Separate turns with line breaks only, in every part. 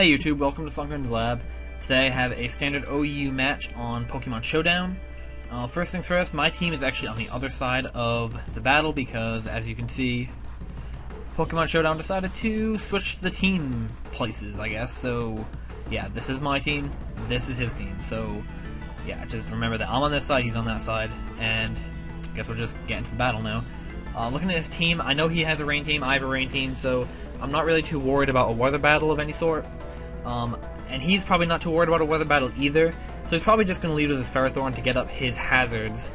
Hey YouTube, welcome to Slunker's Lab. Today I have a standard OU match on Pokemon Showdown. First things first, my team is actually on the other side of the battle because, as you can see, Pokemon Showdown decided to switch the team places, I guess. So, yeah, this is my team, this is his team. So, yeah, just remember that I'm on this side, he's on that side, and I guess we'll just get into the battle now. Looking at his team, I know he has a rain team, I have a rain team, so I'm not really too worried about a weather battle of any sort. And he's probably not too worried about a weather battle either, so he's probably just going to lead with his Ferrothorn to get up his hazards.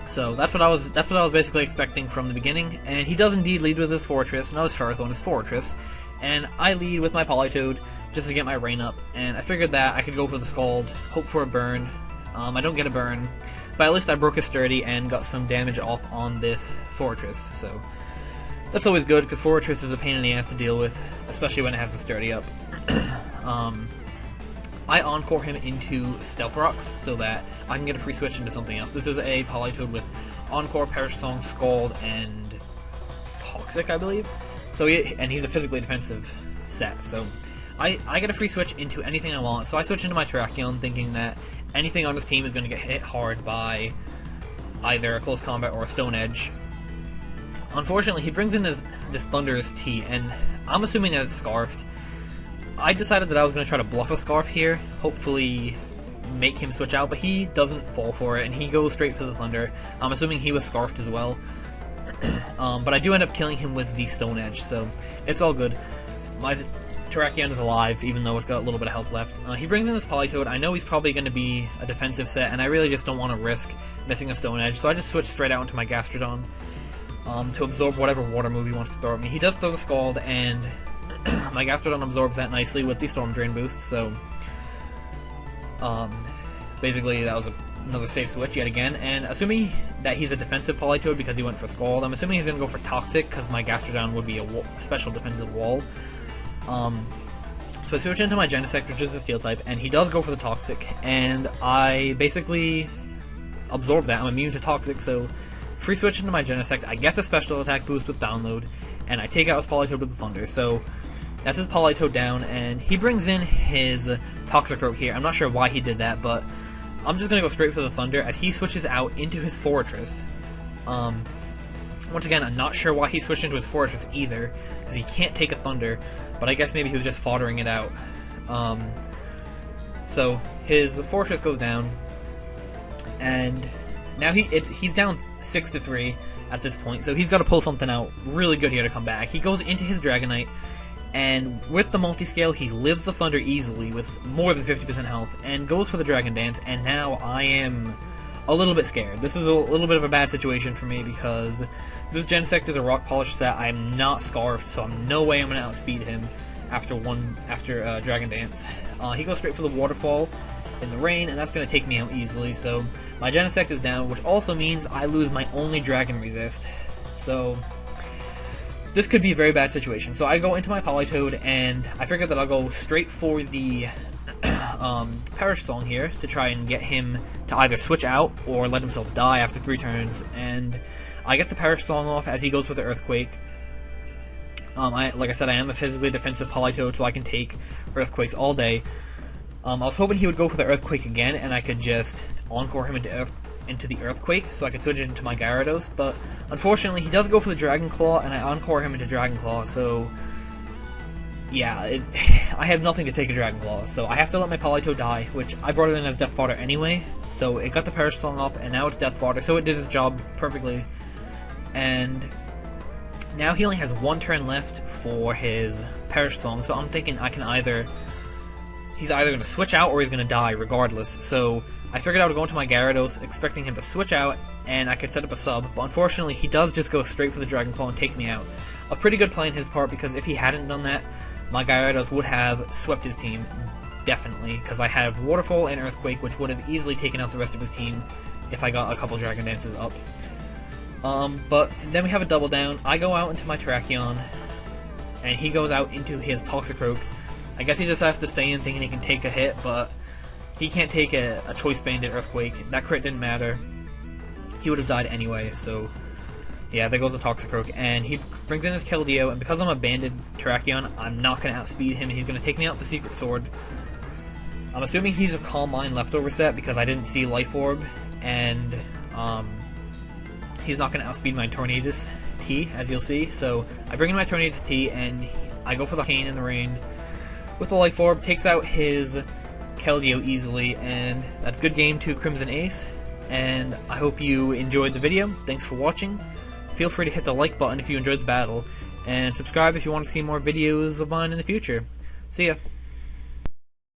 So that's what I was basically expecting from the beginning, and he does indeed lead with his Fortress, not his Ferrothorn, his Fortress, and I lead with my Politoed just to get my rain up, and I figured that I could go for the Scald, hope for a burn. I don't get a burn, but at least I broke a Sturdy and got some damage off on this Fortress, so that's always good, because Fortress is a pain in the ass to deal with, especially when it has a Sturdy up. I Encore him into Stealth Rocks so that I can get a free switch into something else. This is a Politoed with Encore, Perish Song, Scald, and Toxic, I believe. So he's a physically defensive set, so I get a free switch into anything I want. So I switch into my Terrakion thinking that anything on this team is going to get hit hard by either a close combat or a Stone Edge. Unfortunately, he brings in this thundurus-t, and I'm assuming that it's Scarfed. I decided that I was going to try to bluff a Scarf here, hopefully make him switch out, but he doesn't fall for it, and he goes straight for the Thunder. I'm assuming he was Scarfed as well. But I do end up killing him with the Stone Edge, so it's all good. My Terrakion is alive, even though it's got a little bit of health left. He brings in this Politoed. I know he's probably going to be a defensive set, and I really just don't want to risk missing a Stone Edge, so I just switch straight out into my Gastrodon to absorb whatever water move he wants to throw at me. He does throw the Scald, and my Gastrodon absorbs that nicely with the Storm Drain boost, so basically that was another safe switch yet again, and assuming that he's a defensive Politoed because he went for Scald, I'm assuming he's going to go for Toxic because my Gastrodon would be a special defensive wall. So I switch into my Genesect, which is a Steel type, and he does go for the Toxic, and I basically absorb that. I'm immune to Toxic, so free switch into my Genesect, I get the special attack boost with Download, and I take out his Politoed with the Thunder. So that's his Politoed down, and he brings in his Toxicroak here. I'm not sure why he did that, but I'm just going to go straight for the Thunder as he switches out into his Fortress. Once again, I'm not sure why he switched into his Fortress either, because he can't take a Thunder, but I guess maybe he was just foddering it out. So his Fortress goes down, and now he's down 6-3 at this point, so he's got to pull something out really good here to come back. He goes into his Dragonite, and with the multi-scale, he lives the Thunder easily with more than 50% health, and goes for the Dragon Dance, and now I am a little bit scared. This is a little bit of a bad situation for me, because this Genesect is a Rock Polish set. I'm not Scarfed, so no way I'm going to outspeed him after Dragon Dance. He goes straight for the Waterfall in the rain, and that's going to take me out easily, so my Genesect is down, which also means I lose my only Dragon Resist. So this could be a very bad situation. So I go into my Politoed, and I figure that I'll go straight for the Perish Song here to try and get him to either switch out or let himself die after 3 turns, and I get the Perish Song off as he goes for the Earthquake. Like I said, I am a physically defensive Politoed, so I can take Earthquakes all day. I was hoping he would go for the Earthquake again, and I could just Encore him into the Earthquake, so I could switch it into my Gyarados, but unfortunately he does go for the Dragon Claw, and I Encore him into Dragon Claw, so yeah, I have nothing to take a Dragon Claw, so I have to let my Politoed die, which I brought it in as Death Fodder anyway, so it got the Perish Song up, and now it's Death Fodder, so it did its job perfectly, and now he only has 1 turn left for his Perish Song, so I'm thinking he's either going to switch out or he's going to die regardless, so I figured I would go into my Gyarados expecting him to switch out and I could set up a sub, but unfortunately he does just go straight for the Dragon Claw and take me out. A pretty good play on his part, because if he hadn't done that, my Gyarados would have swept his team, definitely, because I have Waterfall and Earthquake, which would have easily taken out the rest of his team if I got a couple Dragon Dances up. But then we have a double down. I go out into my Terrakion, and he goes out into his Toxicroak. I guess he just has to stay in thinking he can take a hit, but he can't take a Choice Banded Earthquake. That crit didn't matter. He would have died anyway, so Yeah, there goes a Toxicroak, and he brings in his Keldeo, and because I'm a banded Terrakion, I'm not going to outspeed him, and he's going to take me out with the Secret Sword. I'm assuming he's a Calm Mind leftover set because I didn't see Life Orb, and he's not going to outspeed my Tornadus-t, as you'll see. So I bring in my Tornadus-t, and I go for the Cane in the Rain with the Life Orb, takes out his Keldeo easily, and that's good game to Crimson Ace. And I hope you enjoyed the video. Thanks for watching. Feel free to hit the like button if you enjoyed the battle, and subscribe if you want to see more videos of mine in the future. See ya!